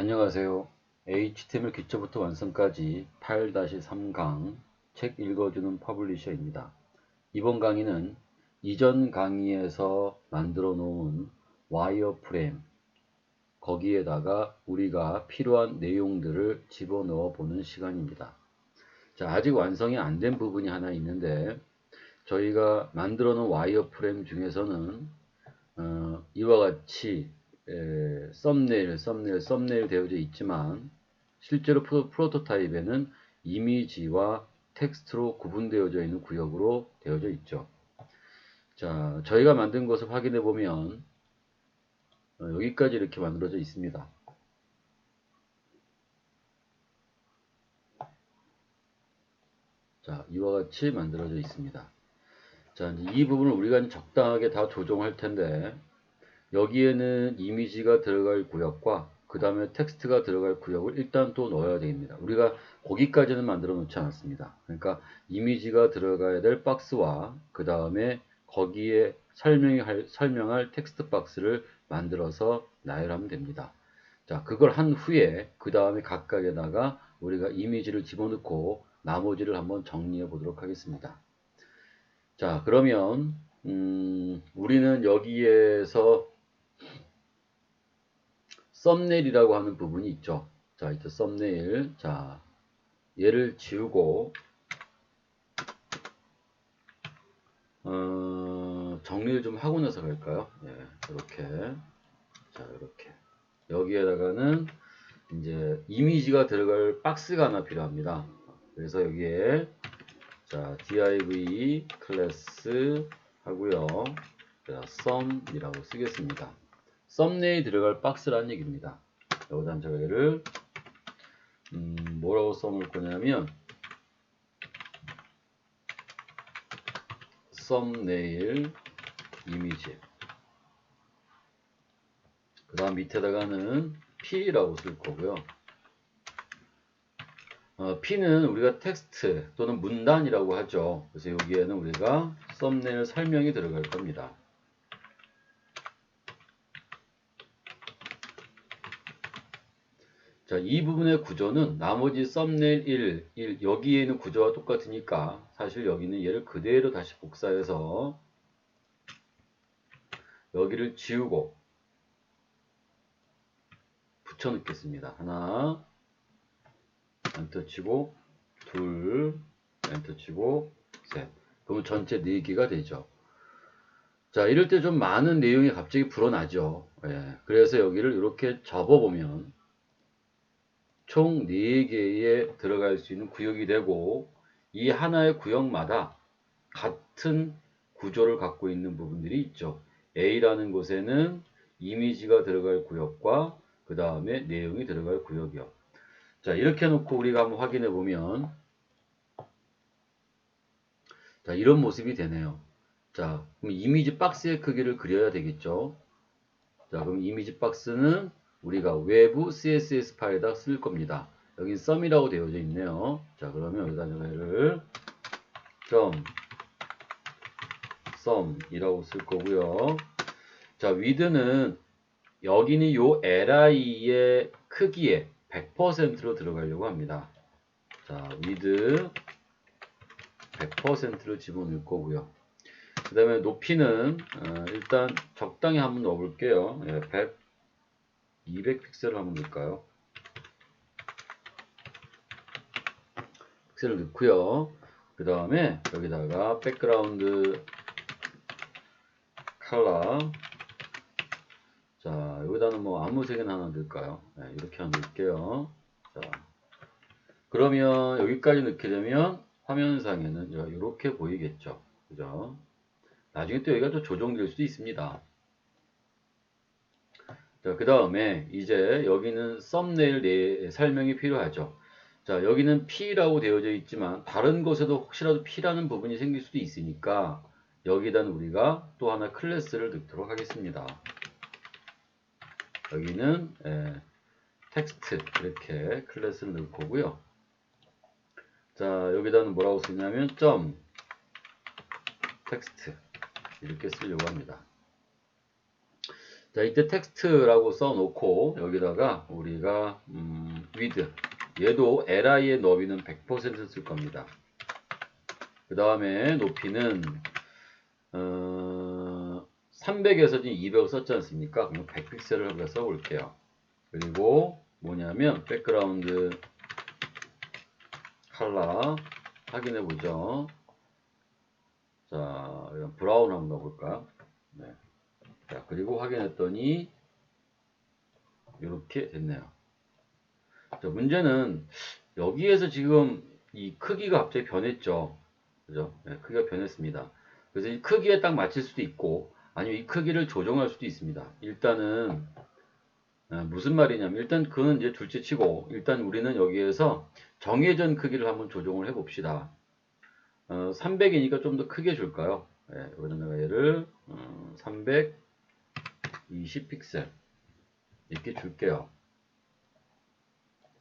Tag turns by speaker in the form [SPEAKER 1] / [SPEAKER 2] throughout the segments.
[SPEAKER 1] 안녕하세요. HTML 기초부터 완성까지 8-3강 책 읽어주는 퍼블리셔입니다. 이번 강의는 이전 강의에서 만들어 놓은 와이어프레임 거기에다가 우리가 필요한 내용들을 집어넣어 보는 시간입니다. 자, 아직 완성이 안 된 부분이 하나 있는데 저희가 만들어 놓은 와이어프레임 중에서는 이와 같이 썸네일 되어져 있지만 실제로 프로토타입에는 이미지와 텍스트로 구분되어져 있는 구역으로 되어져 있죠. 자, 저희가 만든 것을 확인해 보면 여기까지 이렇게 만들어져 있습니다. 자, 이와 같이 만들어져 있습니다. 자, 이제 이 부분을 우리가 적당하게 다 조정할 텐데 여기에는 이미지가 들어갈 구역과 그 다음에 텍스트가 들어갈 구역을 일단 또 넣어야 됩니다. 우리가 거기까지는 만들어 놓지 않았습니다. 그러니까 이미지가 들어가야 될 박스와 그 다음에 거기에 설명할 텍스트 박스를 만들어서 나열하면 됩니다. 자, 그걸 한 후에 그 다음에 각각에다가 우리가 이미지를 집어넣고 나머지를 한번 정리해 보도록 하겠습니다. 자, 그러면 우리는 여기에서 썸네일이라고 하는 부분이 있죠. 자, 이제 썸네일. 자, 얘를 지우고 정리를 좀 하고 나서 갈까요? 예, 이렇게. 자, 이렇게. 여기에다가는 이제 이미지가 들어갈 박스가 하나 필요합니다. 그래서 여기에 자, div 클래스 하고요. 자, 썸이라고 쓰겠습니다. 썸네일 들어갈 박스라는 얘기입니다. 여기다 제가 얘를 뭐라고 써놓을 거냐면 썸네일 이미지, 그 다음 밑에다가는 P라고 쓸 거고요. P는 우리가 텍스트 또는 문단이라고 하죠. 그래서 여기에는 우리가 썸네일 설명이 들어갈 겁니다. 자, 이 부분의 구조는 나머지 썸네일 1 여기에 있는 구조와 똑같으니까 사실 여기는 얘를 그대로 다시 복사해서 여기를 지우고 붙여 넣겠습니다. 하나, 엔터 치고, 둘, 엔터 치고, 셋. 그러면 전체 4개가 되죠. 자, 이럴 때 좀 많은 내용이 갑자기 불어나죠. 예, 그래서 여기를 이렇게 접어보면 총 4개에 들어갈 수 있는 구역이 되고 이 하나의 구역마다 같은 구조를 갖고 있는 부분들이 있죠. A라는 곳에는 이미지가 들어갈 구역과 그 다음에 내용이 들어갈 구역이요. 자, 이렇게 놓고 우리가 한번 확인해 보면 자, 이런 모습이 되네요. 자, 그럼 이미지 박스의 크기를 그려야 되겠죠. 자, 그럼 이미지 박스는 우리가 외부 CSS 파일에다 쓸 겁니다. 여기 썸이라고 되어져 있네요. 자, 그러면 여기다 얘를 썸이라고 쓸 거고요. 자, width는 여기는 요 li의 크기에 100%로 들어가려고 합니다. 자, width 100%로 집어넣을 거고요. 그 다음에 높이는 일단 적당히 한번 넣어볼게요. 예, 200픽셀을 한번 넣을까요? 픽셀을 넣고요. 그 다음에 여기다가 백그라운드 컬러, 자, 여기다는 뭐 아무 색이나 하나 넣을까요? 네, 이렇게 하나 넣을게요. 자, 그러면 여기까지 넣게 되면 화면상에는 이렇게 보이겠죠. 그죠? 나중에 또 여기가 또 조정될 수도 있습니다. 자, 그 다음에 이제 여기는 썸네일 설명이 필요하죠. 자, 여기는 P라고 되어져 있지만 다른 곳에도 혹시라도 P라는 부분이 생길 수도 있으니까 여기다 우리가 또 하나 클래스를 넣도록 하겠습니다. 여기는 텍스트 이렇게 클래스를 넣을 거고요. 자, 여기다는 뭐라고 쓰냐면 점 텍스트 이렇게 쓰려고 합니다. 자, 이때 텍스트라고 써놓고 여기다가 우리가 with 얘도 li의 너비는 100% 쓸 겁니다. 그 다음에 높이는 300에서 지금 200을 썼지 않습니까? 그럼 100픽셀을 한번 써볼게요. 그리고 뭐냐면 백그라운드 컬러 확인해 보죠. 자, 브라운 한번 넣어볼까요? 네. 자, 그리고 확인했더니 이렇게 됐네요. 자, 문제는 여기에서 지금 이 크기가 갑자기 변했죠. 그죠? 네, 크기가 변했습니다. 그래서 이 크기에 딱 맞출 수도 있고, 아니면 이 크기를 조정할 수도 있습니다. 일단은, 무슨 말이냐면, 일단 그건 이제 둘째 치고, 일단 우리는 여기에서 정해진 크기를 한번 조정을 해 봅시다. 300이니까 좀 더 크게 줄까요? 네, 여기다 내가 얘를 320픽셀 이렇게 줄게요.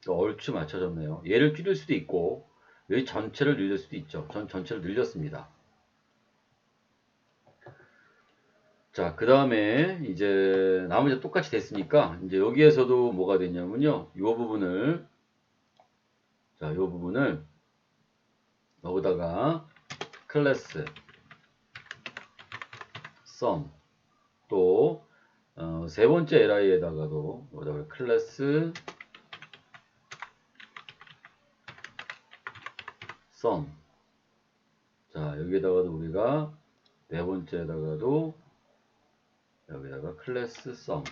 [SPEAKER 1] 얼추 맞춰졌네요. 얘를 줄일 수도 있고 여기 전체를 늘릴 수도 있죠. 전 전체를 늘렸습니다. 자, 그 다음에 이제 나머지 똑같이 됐으니까 이제 여기에서도 뭐가 됐냐면요. 이 부분을 자, 이 부분을 여기다가 클래스 sum 또 세 번째 li에다가도 여기다가 클래스 sum 자, 여기에다가도 우리가 네 번째에다가도 여기다가 클래스 sum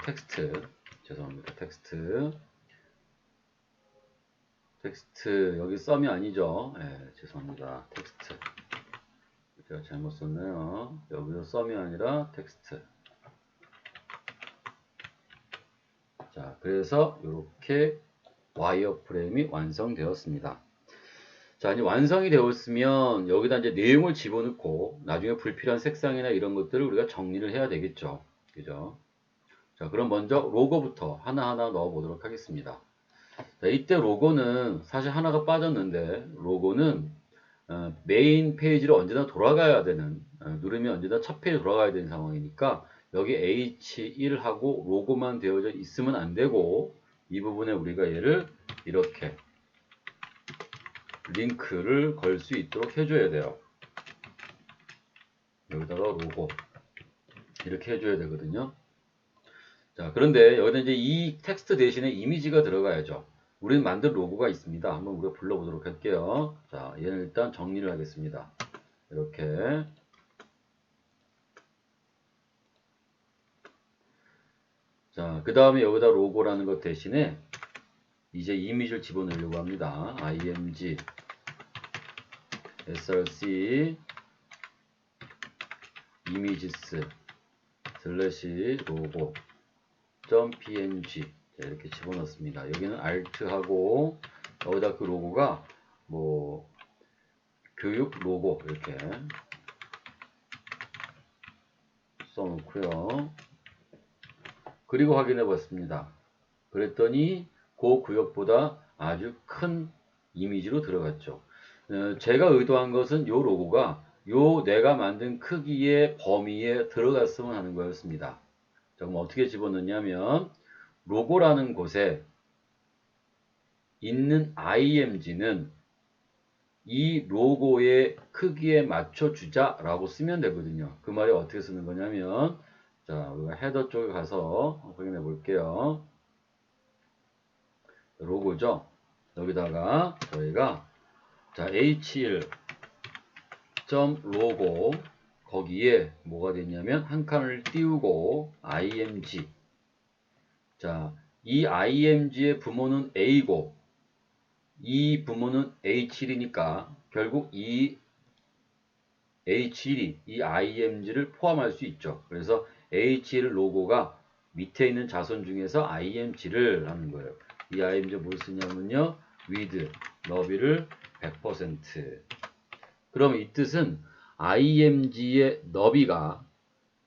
[SPEAKER 1] 텍스트 죄송합니다. 텍스트 여기 썸이 아니죠. 네, 죄송합니다. 텍스트 제가 잘못 썼네요. 여기서 썸이 아니라 텍스트. 자, 그래서 이렇게 와이어프레임이 완성되었습니다. 자, 이제 완성이 되었으면 여기다 이제 내용을 집어넣고 나중에 불필요한 색상이나 이런 것들을 우리가 정리를 해야 되겠죠. 그죠? 자, 그럼 먼저 로고부터 하나하나 넣어 보도록 하겠습니다. 자, 이때 로고는 사실 하나가 빠졌는데 로고는 메인 페이지로 언제나 돌아가야 되는 누르면 언제나 첫 페이지 돌아가야 되는 상황이니까 여기 H1하고 로고만 되어져 있으면 안 되고 이 부분에 우리가 얘를 이렇게 링크를 걸 수 있도록 해줘야 돼요. 여기다가 로고 이렇게 해줘야 되거든요. 자, 그런데 여기다 이제 이 텍스트 대신에 이미지가 들어가야죠. 우리는 만든 로고가 있습니다. 한번 우리가 불러보도록 할게요. 자, 얘는 일단 정리를 하겠습니다. 이렇게. 자, 그 다음에 여기다 로고라는 것 대신에 이제 이미지를 집어넣으려고 합니다. img src images 슬래시 로고 .png 이렇게 집어넣습니다. 여기는 alt하고 여기다 그 로고가 뭐 교육 로고 이렇게 써놓고요. 그리고 확인해 봤습니다. 그랬더니 그 구역보다 아주 큰 이미지로 들어갔죠. 제가 의도한 것은 이 로고가 요 내가 만든 크기의 범위에 들어갔으면 하는 거였습니다. 자, 그럼 어떻게 집어넣냐면 로고라는 곳에 있는 img는 이 로고의 크기에 맞춰 주자라고 쓰면 되거든요. 그 말이 어떻게 쓰는 거냐면 자, 우리가 헤더 쪽에 가서 확인해 볼게요. 로고죠. 여기다가 저희가 자, h1.logo 거기에 뭐가 됐냐면 한 칸을 띄우고 img 자, 이 img의 부모는 a고 이 부모는 h1이니까 결국 이 h1이 이 img를 포함할 수 있죠. 그래서 h1 로고가 밑에 있는 자손 중에서 img를 하는 거예요. 이 img 뭘 쓰냐면요. with 너비를 100% 그럼 이 뜻은 img의 너비가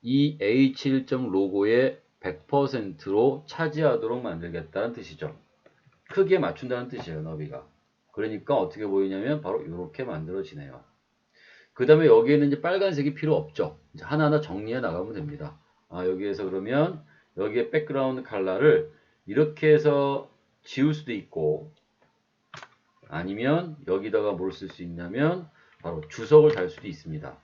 [SPEAKER 1] 이 h1.logo의 100%로 차지하도록 만들겠다는 뜻이죠. 크기에 맞춘다는 뜻이에요. 너비가. 그러니까 어떻게 보이냐면 바로 이렇게 만들어지네요. 그 다음에 여기에는 이제 빨간색이 필요 없죠. 이제 하나하나 정리해 나가면 됩니다. 여기에서 그러면 여기에 백그라운드 컬러를 이렇게 해서 지울 수도 있고, 아니면 여기다가 뭘 쓸 수 있냐면 바로 주석을 달 수도 있습니다.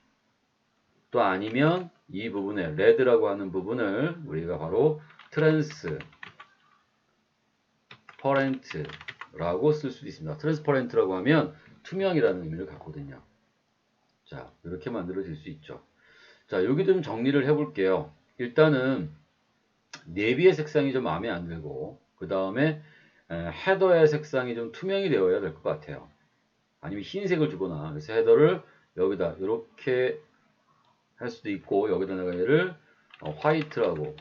[SPEAKER 1] 또 아니면 이 부분에 레드라고 하는 부분을 우리가 바로 트랜스퍼렌트라고 쓸 수도 있습니다. 트랜스퍼렌트라고 하면 투명이라는 의미를 갖거든요. 자, 이렇게 만들어질 수 있죠. 자, 여기 좀 정리를 해볼게요. 일단은 내비의 색상이 좀 마음에 안 들고, 그 다음에 헤더의 색상이 좀 투명이 되어야 될 것 같아요. 아니면 흰색을 주거나, 그래서 헤더를 여기다 이렇게 할 수도 있고, 여기다 내가 얘를 화이트라고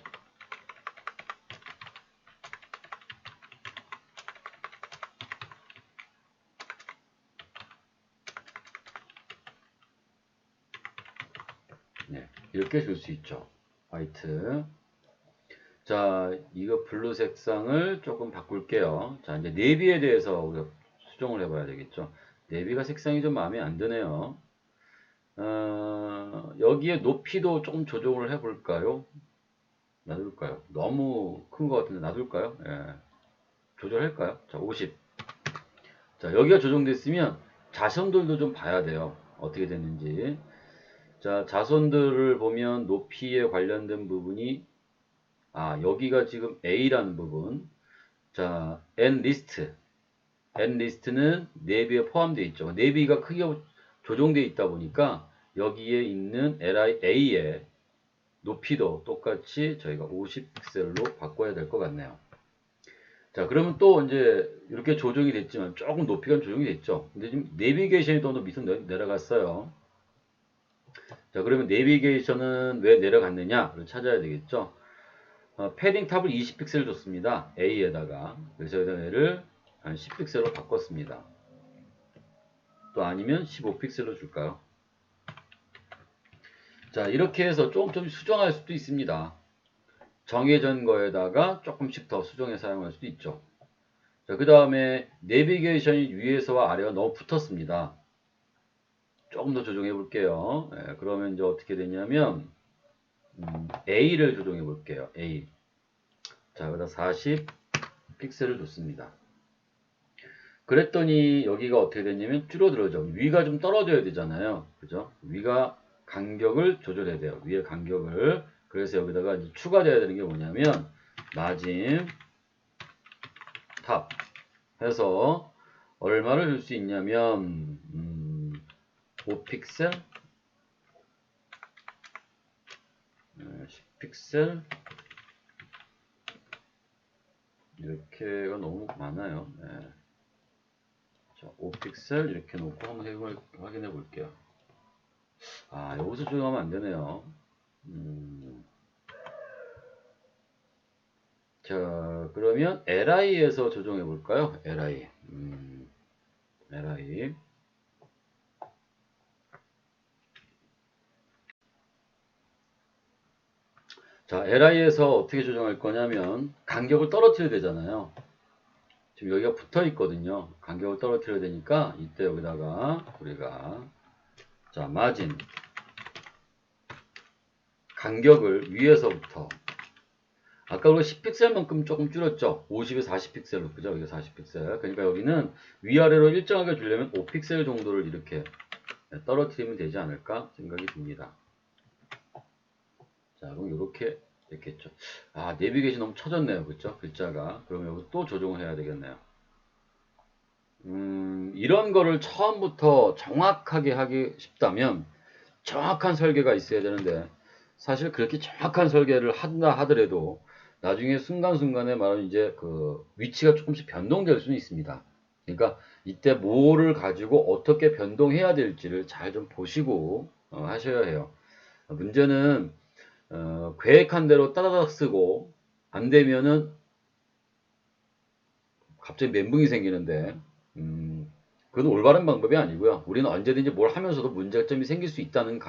[SPEAKER 1] 네, 이렇게 줄 수 있죠. 화이트. 자, 이거 블루 색상을 조금 바꿀게요. 자, 이제 내비에 대해서 우리가 수정을 해봐야 되겠죠. 내비가 색상이 좀 마음에 안 드네요. 여기에 높이도 조금 조정을 해볼까요? 놔둘까요? 너무 큰 것 같은데 놔둘까요? 예. 조절할까요? 자, 50. 자, 여기가 조정됐으면 자손들도 좀 봐야 돼요. 어떻게 됐는지. 자, 자손들을 보면 높이에 관련된 부분이 여기가 지금 A라는 부분. 자, N리스트는 내비에 포함되어 있죠. 내비가 크기가 조정되어 있다 보니까 여기에 있는 LIA의 높이도 똑같이 저희가 50픽셀로 바꿔야 될 것 같네요. 자, 그러면 또 이제 이렇게 조정이 됐지만 조금 높이가 조정이 됐죠. 근데 지금 내비게이션이 또 밑으로 내려갔어요. 자, 그러면 내비게이션은 왜 내려갔느냐를 찾아야 되겠죠. 패딩 탑을 20픽셀 줬습니다. A에다가. 그래서 얘를 한 10픽셀로 바꿨습니다. 또 아니면 15픽셀로 줄까요? 자, 이렇게 해서 조금 수정할 수도 있습니다. 정해진 거에다가 조금씩 더 수정해 사용할 수도 있죠. 자, 그 다음에 내비게이션이 위에서와 아래가 너무 붙었습니다. 조금 더 조정해 볼게요. 그러면 이제 어떻게 되냐면 A를 조정해 볼게요. A. 자, 여기다 40 픽셀을 줬습니다. 그랬더니 여기가 어떻게 됐냐면 줄어들어져. 위가 좀 떨어져야 되잖아요. 그죠? 위가 간격을 조절해야 돼요. 위의 간격을. 그래서 여기다가 이제 추가되어야 되는 게 뭐냐면 마진 탑 해서 얼마를 줄 수 있냐면 5픽셀 10픽셀 이렇게가 너무 많아요. 네. 자, 5픽셀 이렇게 놓고 한번 확인해 볼게요. 여기서 조정하면 안 되네요. 자, 그러면 LI에서 조정해 볼까요? LI. LI. 자, LI에서 어떻게 조정할 거냐면 간격을 떨어뜨려야 되잖아요. 지금 여기가 붙어 있거든요. 간격을 떨어뜨려야 되니까 이때 여기다가 우리가 자, 마진 간격을 위에서부터 아까 우리가 10픽셀만큼 조금 줄였죠. 50에서 40픽셀로 그죠? 여기 40픽셀. 그러니까 여기는 위아래로 일정하게 주려면 5픽셀 정도를 이렇게 떨어뜨리면 되지 않을까 생각이 듭니다. 자, 그럼 이렇게 됐겠죠. 내비게이션 너무 쳐졌네요. 그쵸? 글자가. 그럼 여기 또 조정을 해야 되겠네요. 이런 거를 처음부터 정확하게 하기 싶다면 정확한 설계가 있어야 되는데 사실 그렇게 정확한 설계를 한다 하더라도 나중에 순간순간에 말하면 이제 그 위치가 조금씩 변동될 수는 있습니다. 그러니까 이때 뭐를 가지고 어떻게 변동해야 될지를 잘 좀 보시고 하셔야 해요. 문제는 계획한 대로 따다닥 쓰고 안 되면은 갑자기 멘붕이 생기는데 그건 올바른 방법이 아니고요. 우리는 언제든지 뭘 하면서도 문제점이 생길 수 있다는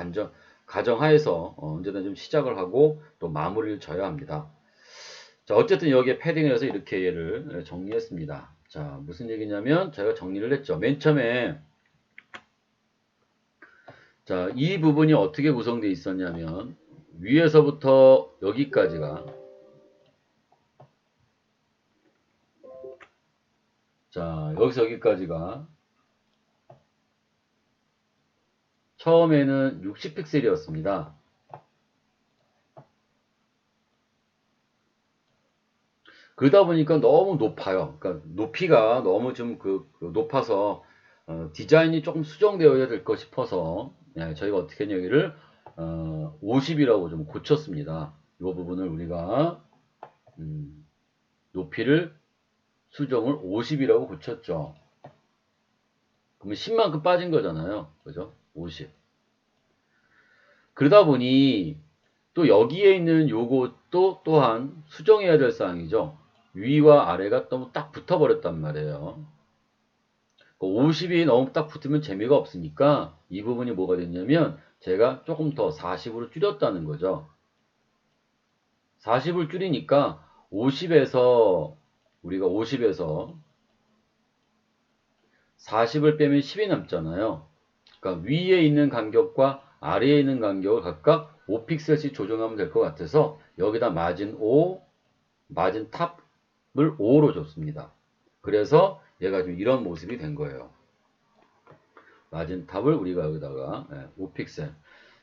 [SPEAKER 1] 가정하에서 언제든 좀 시작을 하고 또 마무리를 져야 합니다. 자, 어쨌든 여기에 패딩을 해서 이렇게 얘를 정리했습니다. 자, 무슨 얘기냐면 제가 정리를 했죠. 맨 처음에 자, 이 부분이 어떻게 구성되어 있었냐면 위에서부터 여기까지가 자, 여기서 여기까지가 처음에는 60픽셀이었습니다. 그러다 보니까 너무 높아요. 그러니까 높이가 너무 좀 높아서 디자인이 조금 수정되어야 될 것 싶어서 저희가 어떻게 했냐 여기를 50이라고 좀 고쳤습니다. 이 부분을 우리가 높이를 수정을 50이라고 고쳤죠. 그러면 10만큼 빠진 거잖아요. 그죠? 50. 그러다 보니 또 여기에 있는 요것도 또한 수정해야 될 사항이죠. 위와 아래가 너무 딱 붙어버렸단 말이에요. 50이 너무 딱 붙으면 재미가 없으니까 이 부분이 뭐가 됐냐면 제가 조금 더 40으로 줄였다는 거죠. 40을 줄이니까 50에서 우리가 50에서 40을 빼면 10이 남잖아요. 그러니까 위에 있는 간격과 아래에 있는 간격을 각각 5픽셀씩 조정하면 될 것 같아서 여기다 마진 5, 마진 탑을 5로 줬습니다. 그래서 얘가 지금 이런 모습이 된 거예요. 마진 탑을 우리가 여기다가 5픽셀.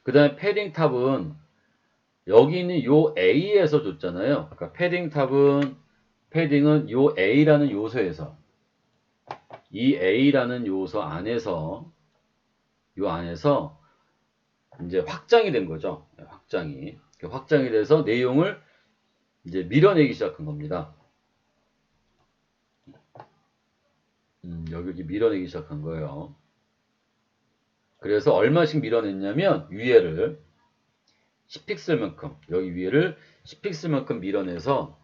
[SPEAKER 1] 그 다음에 패딩 탑은 여기 있는 요 A에서 줬잖아요. 그러니까 패딩은 요 A라는 요소에서 이 A라는 요소 안에서 요 안에서 이제 확장이 된 거죠. 확장이 돼서 내용을 이제 밀어내기 시작한 겁니다. 여기 밀어내기 시작한 거예요. 그래서 얼마씩 밀어냈냐면 위에를 10픽셀만큼 여기 위에를 10픽셀만큼 밀어내서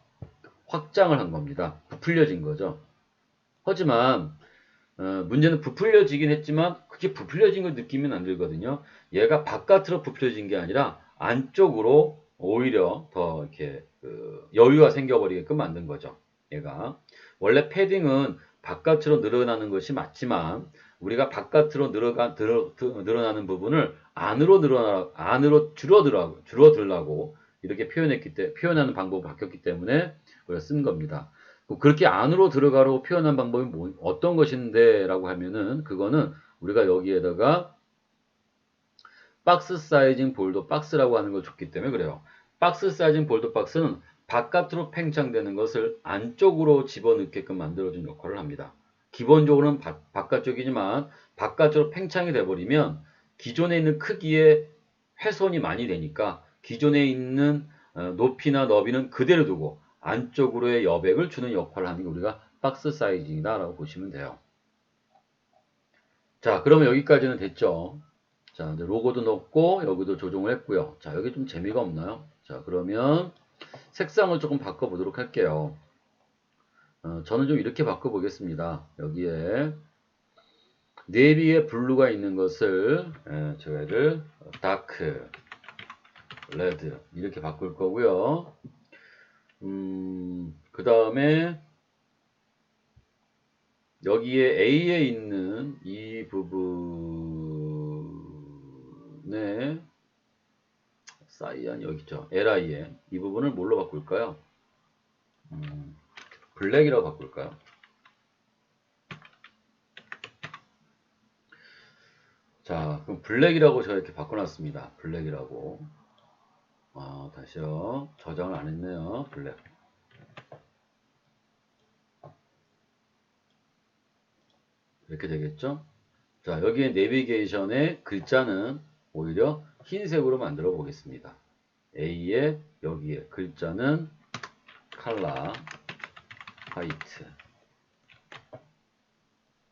[SPEAKER 1] 확장을 한 겁니다. 부풀려진 거죠. 하지만 문제는 부풀려지긴 했지만 그게 부풀려진 걸 느끼면 안 들거든요. 얘가 바깥으로 부풀려진 게 아니라 안쪽으로 오히려 더 이렇게 여유가 생겨버리게끔 만든 거죠. 얘가 원래 패딩은 바깥으로 늘어나는 것이 맞지만 우리가 바깥으로 늘어나는 부분을 안으로 줄어들라고 이렇게 표현하는 방법이 바뀌었기 때문에 우리가 쓴 겁니다. 그렇게 안으로 들어가라고 표현한 방법이 어떤 것인데 라고 하면은 그거는 우리가 여기에다가 박스 사이징 볼더 박스라고 하는 걸 줬기 때문에 그래요. 박스 사이징 볼더 박스는 바깥으로 팽창되는 것을 안쪽으로 집어넣게끔 만들어준 역할을 합니다. 기본적으로는 바깥쪽이지만 바깥쪽으로 팽창이 돼버리면 기존에 있는 크기에 훼손이 많이 되니까 기존에 있는 높이나 너비는 그대로 두고 안쪽으로의 여백을 주는 역할을 하는 게 우리가 박스 사이징이다 라고 보시면 돼요. 자, 그러면 여기까지는 됐죠. 자, 이제 로고도 넣고 여기도 조정을 했고요. 자, 여기 좀 재미가 없나요? 자, 그러면 색상을 조금 바꿔보도록 할게요. 저는 좀 이렇게 바꿔보겠습니다. 여기에 네비에 블루가 있는 것을 제가 얘를 다크 레드 이렇게 바꿀 거고요. 그 다음에 여기에 A에 있는 이 부분에 사이안 여기 있죠. LI에 이 부분을 뭘로 바꿀까요? 블랙이라고 바꿀까요? 자, 그럼 블랙이라고 제가 이렇게 바꿔놨습니다. 블랙이라고. 다시요. 저장을 안 했네요. 블랙. 이렇게 되겠죠? 자, 여기에 내비게이션의 글자는 오히려 흰색으로 만들어 보겠습니다. A에 여기에 글자는 컬러 화이트.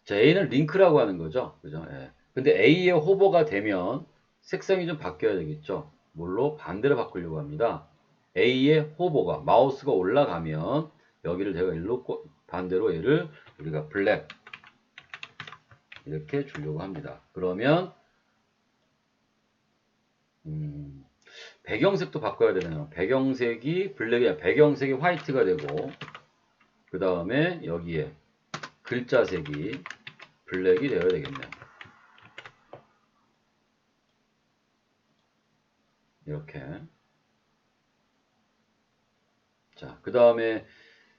[SPEAKER 1] 자, A는 링크라고 하는 거죠. 그죠? 예. 근데 A의 호버가 되면 색상이 좀 바뀌어야 되겠죠. 뭘로? 반대로 바꾸려고 합니다. A의 호버가 마우스가 올라가면 여기를 제가 일로 반대로 얘를 우리가 블랙 이렇게 주려고 합니다. 그러면 배경색도 바꿔야 되나요? 배경색이 블랙이 아니라 배경색이 화이트가 되고 그 다음에 여기에 글자색이 블랙이 되어야 되겠네요. 이렇게. 자, 그 다음에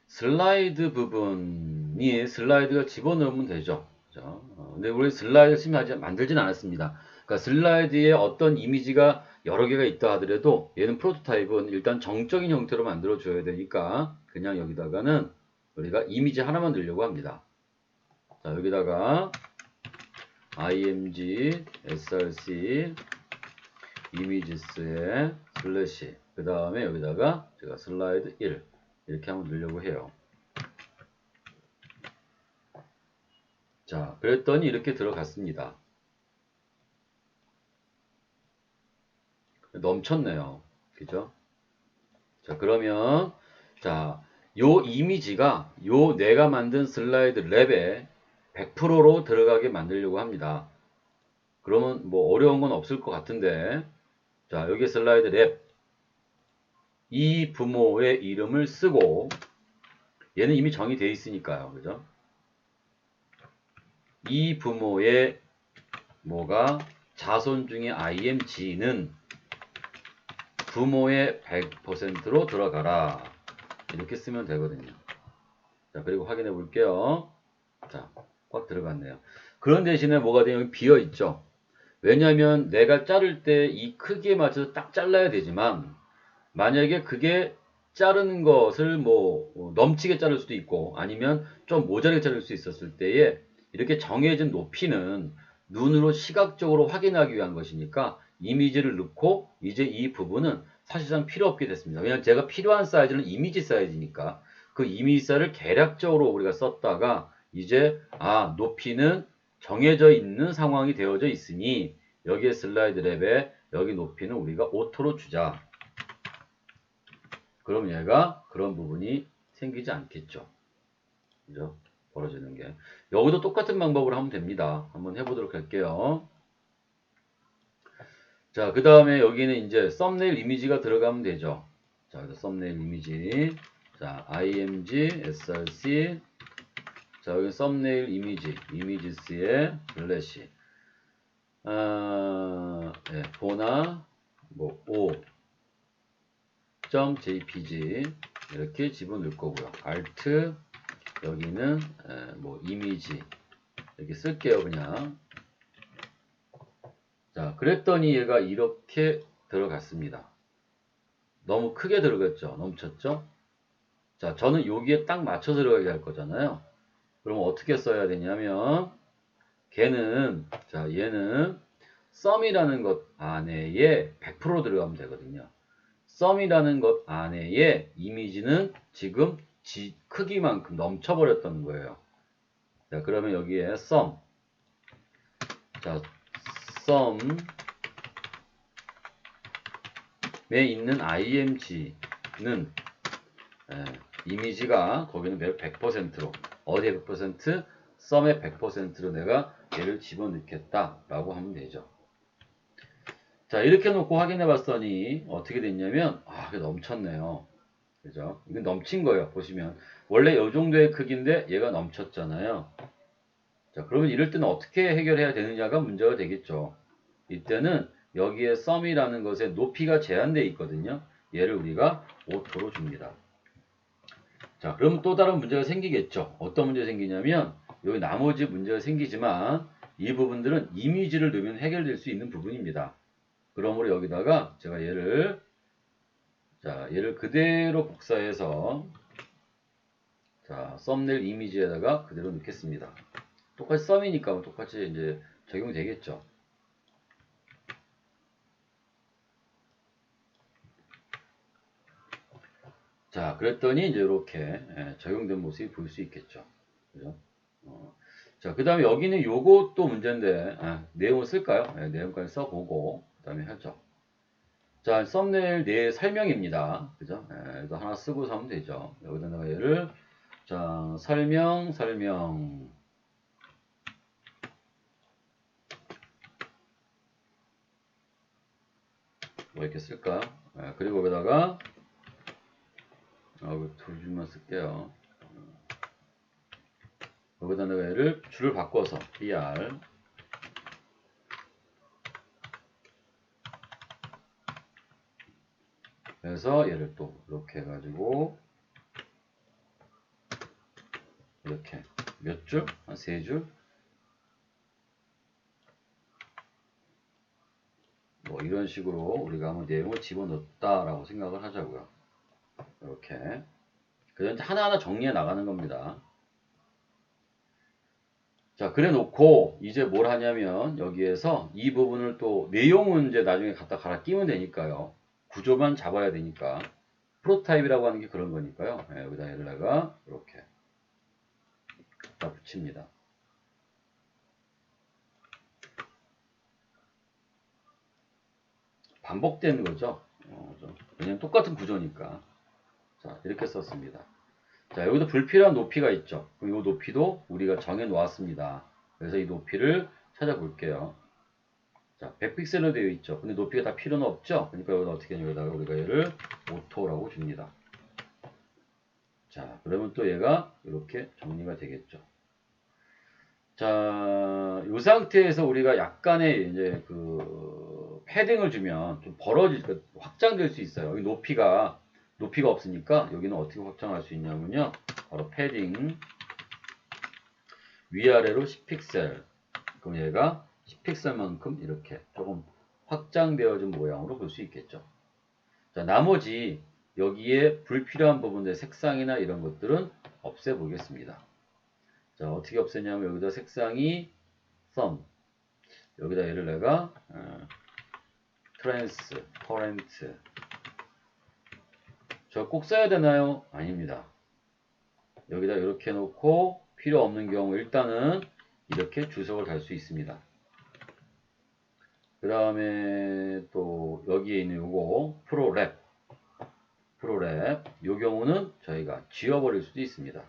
[SPEAKER 1] 슬라이드 부분이 슬라이드가 집어넣으면 되죠. 그죠? 근데 우리 슬라이드 지금 아직 만들진 않았습니다. 그러니까 슬라이드에 어떤 이미지가 여러 개가 있다 하더라도 얘는 프로토타입은 일단 정적인 형태로 만들어 줘야 되니까 그냥 여기다가는 우리가 이미지 하나만 넣으려고 합니다. 자, 여기다가 img src 이미지스의 슬래시 그 다음에 여기다가 제가 슬라이드 1 이렇게 한번 넣으려고 해요. 자, 그랬더니 이렇게 들어갔습니다. 넘쳤네요. 그죠? 자, 그러면 자, 요 이미지가 요 내가 만든 슬라이드 랩에 100%로 들어가게 만들려고 합니다. 그러면 뭐 어려운 건 없을 것 같은데 자, 여기 슬라이드 랩 이 부모의 이름을 쓰고 얘는 이미 정의되어 있으니까요. 그죠? 이 부모의 뭐가 자손 중에 img는 부모의 100%로 들어가라. 이렇게 쓰면 되거든요. 자, 그리고 확인해 볼게요. 자, 꽉 들어갔네요. 그런 대신에 뭐가 돼요? 여기 비어 있죠. 왜냐하면 내가 자를 때 이 크기에 맞춰서 딱 잘라야 되지만 만약에 그게 자르는 것을 뭐 넘치게 자를 수도 있고 아니면 좀 모자르게 자를 수 있었을 때에 이렇게 정해진 높이는 눈으로 시각적으로 확인하기 위한 것이니까 이미지를 넣고 이제 이 부분은 사실상 필요 없게 됐습니다. 왜냐하면 제가 필요한 사이즈는 이미지 사이즈니까 그 이미지 사이즈를 계략적으로 우리가 썼다가 이제 높이는 정해져 있는 상황이 되어져 있으니 여기에 슬라이드 랩에 여기 높이는 우리가 오토로 주자. 그럼 얘가 그런 부분이 생기지 않겠죠. 그죠? 벌어지는 게. 여기도 똑같은 방법으로 하면 됩니다. 한번 해보도록 할게요. 자, 그 다음에 여기는 이제 썸네일 이미지가 들어가면 되죠. 자, 그래서 썸네일 이미지. 자, img, src. 자, 여기 썸네일 이미지. 이미지스의 슬래시. 예, 보나, 뭐, o.jpg. 이렇게 집어넣을 거고요. alt. 여기는 뭐 이미지 이렇게 쓸게요. 그냥. 자, 그랬더니 얘가 이렇게 들어갔습니다. 너무 크게 들어갔죠. 넘쳤죠. 자, 저는 여기에 딱 맞춰서 들어가게 할 거잖아요. 그럼 어떻게 써야 되냐면 걔는 자, 얘는 썸이라는 것 안에에 100% 들어가면 되거든요. 썸이라는 것 안에에 이미지는 지금 크기만큼 넘쳐버렸던 거예요. 자, 그러면 여기에 썸. 자, 썸에 있는 img는 이미지가 거기는 100%로 어디에 100%? 썸의 100%로 내가 얘를 집어넣겠다라고 하면 되죠. 자, 이렇게 놓고 확인해 봤더니 어떻게 됐냐면 이게 넘쳤네요. 그죠? 이건 넘친 거예요. 보시면 원래 이 정도의 크기인데 얘가 넘쳤잖아요. 자, 그러면 이럴 때는 어떻게 해결해야 되느냐가 문제가 되겠죠. 이때는 여기에 썸이라는 것의 높이가 제한되어 있거든요. 얘를 우리가 오토로 줍니다. 자, 그러면 또 다른 문제가 생기겠죠. 어떤 문제가 생기냐면 여기 나머지 문제가 생기지만 이 부분들은 이미지를 넣으면 해결될 수 있는 부분입니다. 그러므로 여기다가 제가 얘를 그대로 복사해서 자, 썸네일 이미지에다가 그대로 넣겠습니다. 똑같이 썸이니까 똑같이 이제 적용되겠죠. 자, 그랬더니 이제 이렇게 적용된 모습이 보일 수 있겠죠. 그죠? 자, 그 다음에 여기는 요것도 문제인데, 내용을 쓸까요? 내용까지 써보고, 그 다음에 하죠. 자, 썸네일 내 설명입니다. 그죠? 이거 하나 쓰고 하면 되죠. 여기다가 얘를, 자, 설명. 뭐 이렇게 쓸까? 그리고 여기다가, 두 줄만 쓸게요. 여기다 내가 얘를 줄을 바꿔서 br 그래서 얘를 또 이렇게 해가지고 이렇게 몇 줄? 한 3줄? 뭐 이런 식으로 우리가 한번 내용을 집어넣었다라고 생각을 하자고요. 이렇게. 그래서 이제 하나하나 정리해 나가는 겁니다. 자, 그래 놓고 이제 뭘 하냐면 여기에서 이 부분을 또 내용은 이제 나중에 갖다 갈아 끼면 되니까요. 구조만 잡아야 되니까. 프로타입이라고 하는 게 그런 거니까요. 네, 여기다 얘를 내가 이렇게 갖다 붙입니다. 반복되는 거죠. 왜냐면 똑같은 구조니까. 자, 이렇게 썼습니다. 자, 여기도 불필요한 높이가 있죠. 그럼 이 높이도 우리가 정해 놓았습니다. 그래서 이 높이를 찾아볼게요. 자, 100픽셀로 되어 있죠. 근데 높이가 다 필요는 없죠. 그러니까 여기다 어떻게 하냐, 여기다가 우리가 얘를 오토라고 줍니다. 자, 그러면 또 얘가 이렇게 정리가 되겠죠. 자, 이 상태에서 우리가 약간의 이제 그 패딩을 주면 좀 확장될 수 있어요. 여기 높이가 없으니까 여기는 어떻게 확장할 수 있냐면요. 바로 패딩 위아래로 10픽셀. 그럼 얘가 10픽셀만큼 이렇게 조금 확장되어진 모양으로 볼 수 있겠죠. 자, 나머지 여기에 불필요한 부분들 색상이나 이런 것들은 없애보겠습니다. 자, 어떻게 없애냐면 여기다 색상이 some, 여기다 얘를 내가 transparent. 저 꼭 써야 되나요? 아닙니다. 여기다 이렇게 놓고 필요 없는 경우 일단은 이렇게 주석을 달 수 있습니다. 그 다음에 또 여기에 있는 요거 프로랩 요 경우는 저희가 지워버릴 수도 있습니다.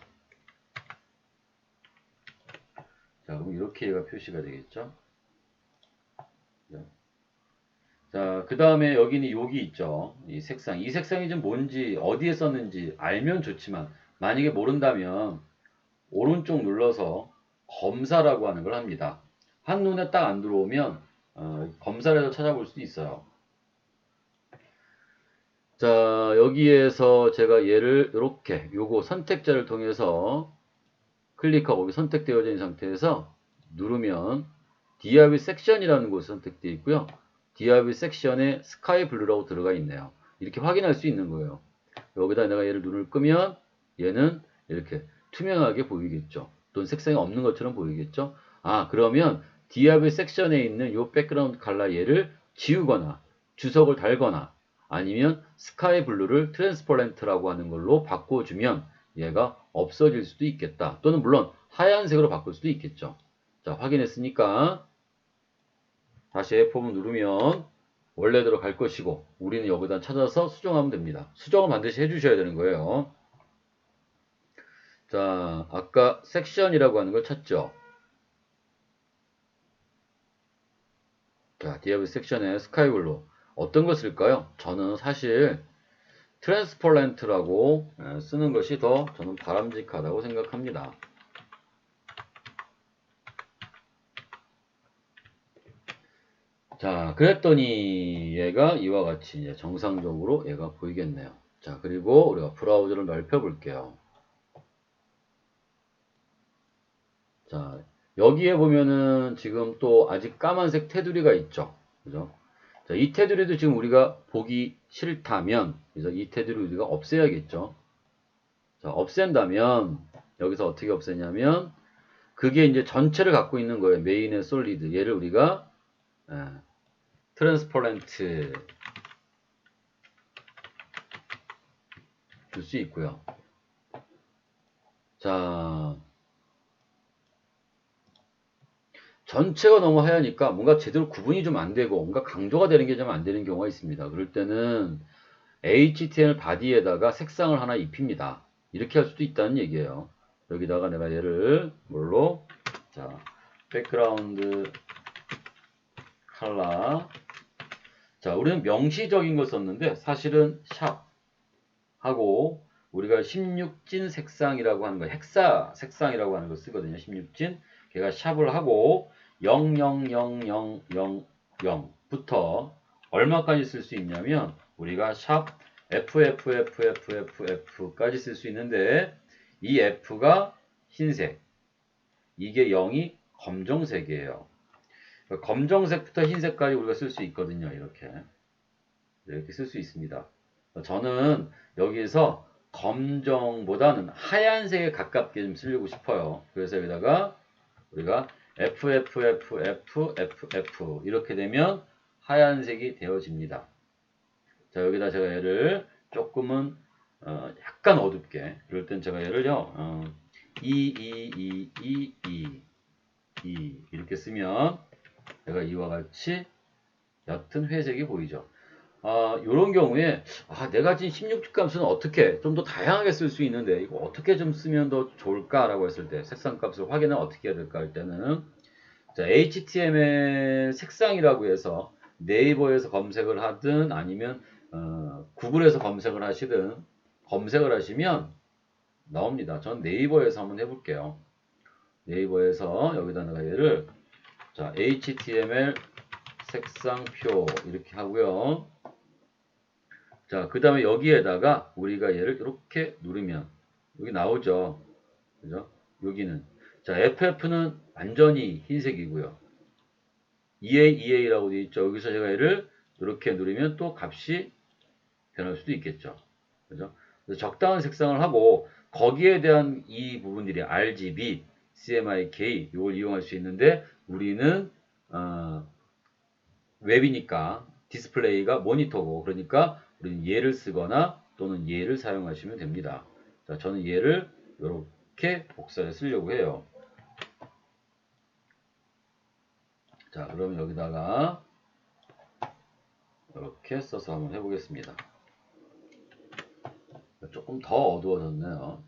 [SPEAKER 1] 자, 그럼 이렇게 얘가 표시가 되겠죠. 자, 그 다음에 여기는 여기 있죠. 이 색상이 좀 뭔지 어디에 썼는지 알면 좋지만 만약에 모른다면 오른쪽 눌러서 검사라고 하는 걸 합니다. 한눈에 딱 안 들어오면 검사를 해서 찾아볼 수도 있어요. 자, 여기에서 제가 얘를 이렇게 요거 선택자를 통해서 클릭하고 여기 선택되어져 있는 상태에서 누르면 DIV 섹션이라는 곳이 선택되어 있고요. DIV 섹션에 스카이 블루라고 들어가 있네요. 이렇게 확인할 수 있는 거예요. 여기다 내가 얘를 눈을 끄면 얘는 이렇게 투명하게 보이겠죠. 또는 색상이 없는 것처럼 보이겠죠. 아, 그러면 DIV 섹션에 있는 요 백그라운드 컬러 얘를 지우거나 주석을 달거나 아니면 스카이 블루를 트랜스퍼런트라고 하는 걸로 바꿔주면 얘가 없어질 수도 있겠다. 또는 물론 하얀색으로 바꿀 수도 있겠죠. 자, 확인했으니까 다시 F4 누르면 원래대로 갈 것이고 우리는 여기다 찾아서 수정하면 됩니다. 수정을 반드시 해주셔야 되는 거예요. 자, 아까 섹션이라고 하는 걸 찾죠. 자, DIV 섹션에 스카이 블루 어떤 거 쓸까요? 저는 사실 트랜스퍼런트라고 쓰는 것이 더 저는 바람직하다고 생각합니다. 자, 그랬더니 얘가 이와 같이 이제 정상적으로 얘가 보이겠네요. 자, 그리고 우리가 브라우저를 넓혀 볼게요. 자, 여기에 보면은 지금 또 아직 까만색 테두리가 있죠. 그죠? 자, 이 테두리도 지금 우리가 보기 싫다면, 그래서 이 테두리 우리가 없애야겠죠. 자, 없앤다면, 여기서 어떻게 없애냐면, 그게 이제 전체를 갖고 있는 거예요. 메인의 솔리드. 얘를 우리가, 트랜스퍼런트 줄 수 있고요. 자, 전체가 너무 하얘니까 뭔가 제대로 구분이 좀 안 되고 뭔가 강조가 되는 게 좀 안 되는 경우가 있습니다. 그럴 때는 HTML 바디에다가 색상을 하나 입힙니다. 이렇게 할 수도 있다는 얘기예요. 여기다가 내가 얘를 뭘로? 자, 백그라운드 컬러. 자, 우리는 명시적인 걸 썼는데 사실은 샵 하고 우리가 16진 색상이라고 하는 거, 헥사 색상이라고 하는 거 쓰거든요. 16진. 걔가 샵을 하고 00000부터 얼마까지 쓸 수 있냐면 우리가 샵 F까지 쓸 수 있는데 이 F가 흰색, 이게 0이 검정색이에요. 검정색부터 흰색까지 우리가 쓸 수 있거든요. 이렇게 쓸 수 있습니다. 저는 여기서 검정보다는 하얀색에 가깝게 좀 쓰려고 싶어요. 그래서 여기다가 우리가 F 이렇게 되면 하얀색이 되어집니다. 자, 여기다 제가 얘를 조금은 약간 어둡게, 그럴 땐 제가 얘를요 이렇게 쓰면 얘가 이와 같이 옅은 회색이 보이죠. 요런 경우에 내가 지금 16집 값은 어떻게 좀 더 다양하게 쓸 수 있는데 이거 어떻게 좀 쓰면 더 좋을까라고 했을 때 색상 값을 확인을 어떻게 해야 될까 할 때는 자, HTML 색상이라고 해서 네이버에서 검색을 하든 아니면 구글에서 검색을 하시면 나옵니다. 전 네이버에서 한번 해볼게요. 네이버에서 여기다 내가 얘를 자, HTML 색상표 이렇게 하고요. 자, 그 다음에 여기에다가 우리가 얘를 이렇게 누르면 여기 나오죠. 그죠? 여기는 자, FF는 완전히 흰색이고요. EA라고 되어 있죠. 여기서 제가 얘를 이렇게 누르면 또 값이 변할 수도 있겠죠. 그죠? 그래서 적당한 색상을 하고 거기에 대한 이 부분들이 RGB, CMYK 이걸 이용할 수 있는데 우리는 웹이니까 디스플레이가 모니터고 그러니까 우리는 얘를 쓰거나 또는 얘를 사용하시면 됩니다. 자, 저는 얘를 이렇게 복사해 쓰려고 해요. 자, 그럼 여기다가 이렇게 써서 한번 해보겠습니다. 조금 더 어두워졌네요.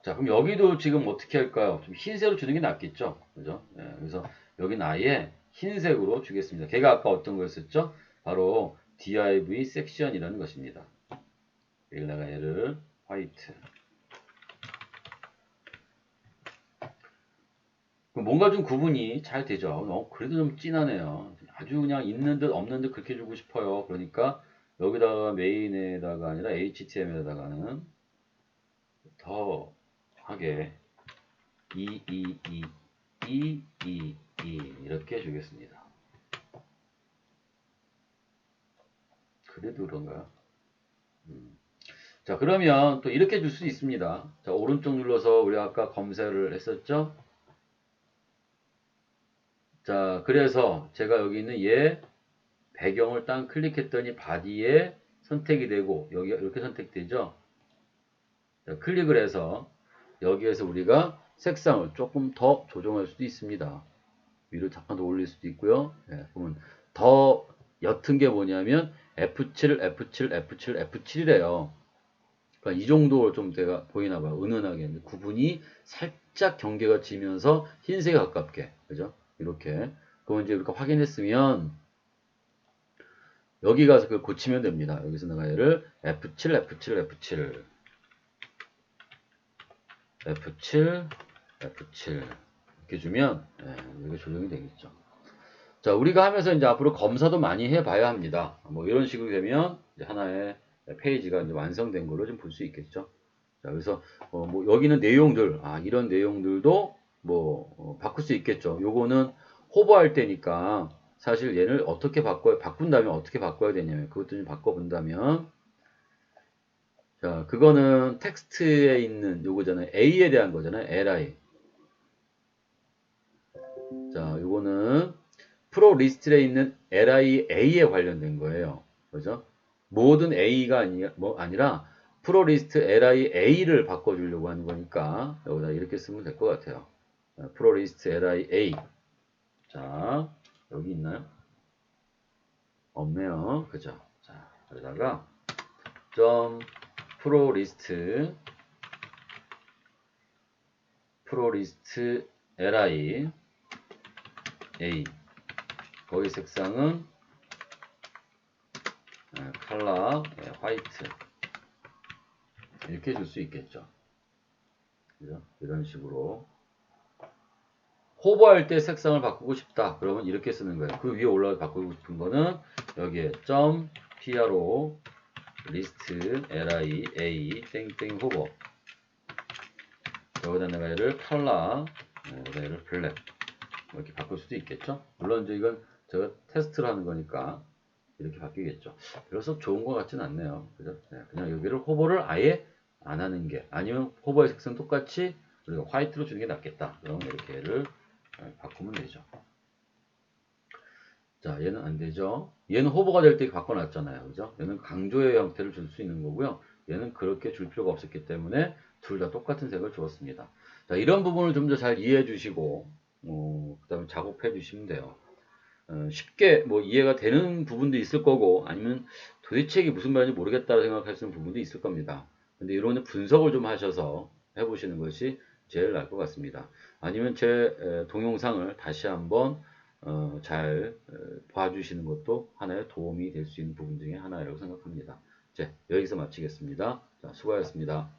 [SPEAKER 1] 자, 그럼 여기도 지금 어떻게 할까요? 좀 흰색으로 주는 게 낫겠죠? 그죠? 예, 그래서 여기는 아예 흰색으로 주겠습니다. 걔가 아까 어떤 거였었죠? 바로 div 섹션이라는 것입니다. 여기다가 얘를 화이트. 뭔가 좀 구분이 잘 되죠. 그래도 좀 진하네요. 아주 그냥 있는 듯 없는 듯 그렇게 주고 싶어요. 그러니까 여기다가 메인에다가 아니라 HTML에다가는 더 하게 이렇게 주겠습니다. 그래도 그런가요? 자, 그러면 또 이렇게 줄 수 있습니다. 자, 오른쪽 눌러서 우리 아까 검색을 했었죠? 자, 그래서 제가 여기 있는 얘 배경을 딱 클릭했더니 바디에 선택이 되고 여기가 이렇게 선택되죠? 자, 클릭을 해서 여기에서 우리가 색상을 조금 더 조정할 수도 있습니다. 위로 잠깐 더 올릴 수도 있고요. 예, 그러면 더 옅은 게 뭐냐면 F7이래요. 그러니까 이 정도 좀 내가 보이나 봐요. 은은하게. 구분이 살짝 경계가 지면서 흰색에 가깝게. 그죠? 이렇게. 그럼 이제 이렇게 확인했으면 여기 가서 그걸 고치면 됩니다. 여기서 내가 얘를 F7 이렇게 주면 이게 조정이 되겠죠. 자, 우리가 하면서 이제 앞으로 검사도 많이 해봐야 합니다. 뭐 이런 식으로 되면 이제 하나의 페이지가 이제 완성된 걸로 좀 볼 수 있겠죠. 자, 그래서 뭐 여기는 내용들, 이런 내용들도 뭐 바꿀 수 있겠죠. 요거는 호버할 때니까 사실 얘를 어떻게 바꾼 다음에 어떻게 바꿔야 되냐면 그것도 좀 바꿔본다면 자, 그거는 텍스트에 있는 요거잖아요. A에 대한 거잖아요. li. 자, 요거는 프로 리스트에 있는 lia에 관련된 거예요. 그죠? 모든 a가 아니라 프로 리스트 lia를 바꿔주려고 하는 거니까 여기다 이렇게 쓰면 될 것 같아요. 프로 리스트 lia. 자, 여기 있나요? 없네요. 그죠? 자, 여기다가 점 프로 리스트 li a 거기 색상은 컬러 화이트 이렇게 줄 수 있겠죠. 그죠? 이런 식으로 호버할 때 색상을 바꾸고 싶다. 그러면 이렇게 쓰는 거예요. 그 위에 올라가 바꾸고 싶은 거는 여기에 .pro list lia 땡땡 호버. 여기다 내가 얘를 컬러, 여기다 얘를 블랙 이렇게 바꿀 수도 있겠죠. 물론 이제 이건 제가 테스트를 하는 거니까 이렇게 바뀌겠죠. 그래서 좋은 것 같진 않네요. 그죠? 네, 그냥 여기를 호버를 아예 안 하는 게, 아니면 호버의 색상 똑같이 우리가 화이트로 주는 게 낫겠다. 그럼 이렇게 얘를 바꾸면 되죠. 자, 얘는 안 되죠. 얘는 호버가 될 때 바꿔놨잖아요. 그죠? 얘는 강조의 형태를 줄 수 있는 거고요. 얘는 그렇게 줄 필요가 없었기 때문에 둘 다 똑같은 색을 주었습니다. 자, 이런 부분을 좀 더 잘 이해해 주시고, 그 다음에 작업해 주시면 돼요. 쉽게 뭐 이해가 되는 부분도 있을 거고, 아니면 도대체 이게 무슨 말인지 모르겠다 생각하시는 부분도 있을 겁니다. 근데 이런 분석을 좀 하셔서 해보시는 것이 제일 나을 것 같습니다. 아니면 제 동영상을 다시 한번 잘 봐주시는 것도 하나의 도움이 될 수 있는 부분 중에 하나라고 생각합니다. 자, 여기서 마치겠습니다. 자, 수고하셨습니다.